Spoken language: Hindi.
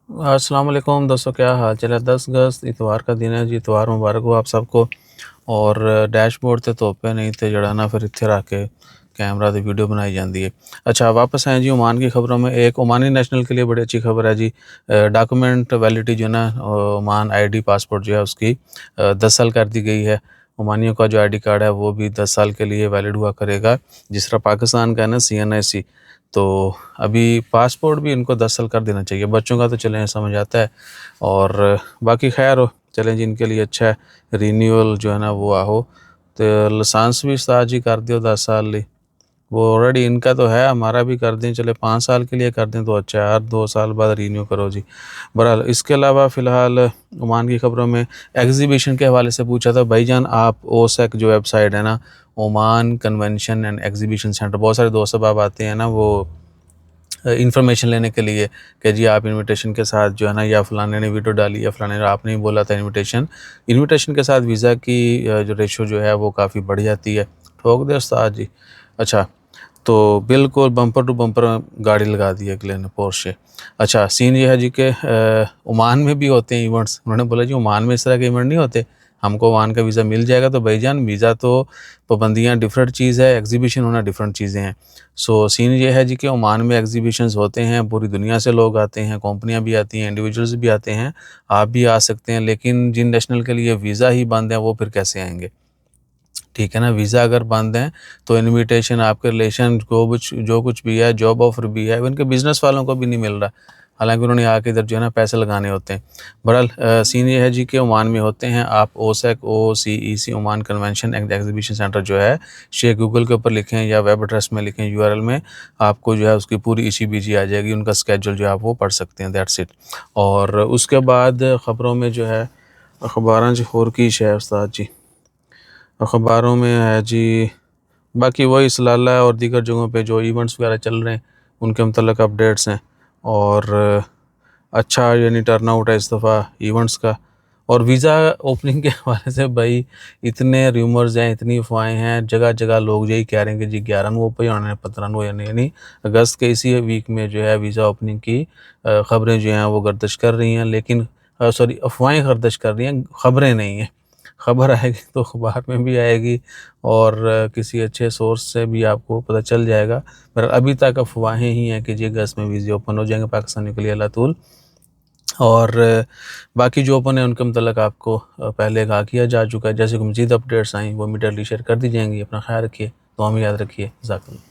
अस्सलाम वालेकुम दोस्तों, क्या हाल चाल है। 10 अगस्त इतवार का दिन है जी। इतवार मुबारक हो आप सबको। और डैशबोर्ड ते धोपे नहीं तो जड़ा ना फिर इत्थे रख के कैमरा ते वीडियो बनाई जाती है। अच्छा, वापस आए जी ओमान की खबरों में। एक ओमानी नेशनल के लिए बड़ी अच्छी खबर है जी। डॉक्यूमेंट वैलिडिटी जो है ना, ओमान आईडी पासपोर्ट जो है उसकी 10 साल कर दी गई है। ओमानियों का जो आईडी कार्ड है वो भी 10 साल के लिए वैलिड हुआ करेगा, जिस तरह पाकिस्तान का है ना CNIC। तो अभी पासपोर्ट भी इनको 10 साल कर देना चाहिए। बच्चों का तो चलें समझ आता है। और बाकी खैर हो चलें जी, इनके लिए अच्छा है रीन्यूअल जो है ना वो आहो। तो लाइसेंस भी उस्ताद जी कर दियो 10 साल ली। वो ऑलरेडी इनका तो है, हमारा भी कर दें, चले 5 साल के लिए कर दें तो अच्छा है। हर 2 साल बाद रीन्यू करो जी। बहरहाल इसके अलावा फ़िलहाल ओमान की खबरों में एग्जीबिशन के हवाले से पूछा था भाईजान। आप ओसेक जो वेबसाइट है ना, Oman convention and exhibition centre, बहुत सारे दोस्त अब आते हैं ना वो इन्फॉर्मेशन लेने के लिए कि जी आप इनविटेशन के साथ जो है ना, या फलाने ने वीडियो डाली या फलाने ने आपने ही बोला था इनविटेशन के साथ वीज़ा की जो रेशो जो है वो काफ़ी बढ़ जाती है। ठोक दे उस्ताद जी। अच्छा, तो बिल्कुल बम्पर टू बम्पर गाड़ी लगा दी अगले ने, पोर्शे। अच्छा, सीन ये है जी कि ओमान में भी होते हैं इवेंट्स। उन्होंने बोला जी ओमान में इस तरह के इवेंट नहीं होते, हमको ओमान का वीज़ा मिल जाएगा। तो भाईजान वीज़ा तो पाबंदियाँ डिफरेंट चीज़ है, एग्जीबिशन होना डिफरेंट चीज़ें हैं। सो सीन ये है जी कि ओमान में एग्जीबिशंस होते हैं, पूरी दुनिया से लोग आते हैं, कंपनियां भी आती हैं, इंडिविजुअल्स भी आते हैं। आप भी आ सकते हैं, लेकिन जिन नेशनल के लिए वीज़ा ही बंद है वो फिर कैसे आएंगे? ठीक है ना, वीज़ा अगर बंद है तो इनविटेशन, आपके रिलेशन जो कुछ भी है, जॉब ऑफर भी है, इनके बिजनेस वालों को भी नहीं मिल रहा। हालांकि उन्होंने आके इधर जो है ना पैसे लगाने होते हैं। बहरहाल सीन ये है जी कि ओमान में होते हैं। आप OCEC Oman convention and exhibition centre जो है, शेख गूगल के ऊपर लिखें या वेब एड्रेस में लिखें, URL में आपको जो है उसकी पूरी इसी बीजी आ जाएगी। उनका स्केड्यूल जो है आप वो पढ़ सकते हैं, दैट्स इट। और उसके बाद ख़बरों में जो है, अखबारां च होर की शय उस्ताद जी। अखबारों में है जी, बाकी वही सलाला और दीगर जगहों पे जो इवेंट्स वगैरह चल रहे हैं उनके मतलब अपडेट्स हैं। और अच्छा यानी टर्नआउट है इस दफ़ा इवेंट्स का। और वीज़ा ओपनिंग के हवाले से भाई इतने र्यूमर्स हैं, इतनी अफवाहें हैं, जगह जगह लोग यही कह रहे हैं कि जी 11 को पे आने 15 को, यानी अगस्त के इसी वीक में जो है वीज़ा ओपनिंग की ख़बरें जो हैं वो गर्दिश कर रही हैं। लेकिन सॉरी, अफवाहें गर्दिश कर रही हैं, ख़बरें नहीं हैं। खबर आएगी तो अखबार में भी आएगी और किसी अच्छे सोर्स से भी आपको पता चल जाएगा। पर अभी तक अफवाहें ही हैं कि जी अगस्त में वीज़े ओपन हो जाएंगे पाकिस्तानियों के लिए अल्लाह तूल। और बाकी जो ओपन है उनके मतलब आपको पहले कहा किया जा चुका है। जैसे कि मज़ीद अपडेट्स आई वो इमीडिएटली शेयर कर दी जाएंगी। अपना ख्याल रखिए, तो हमें याद रखिए। ज़ाकल्लाह।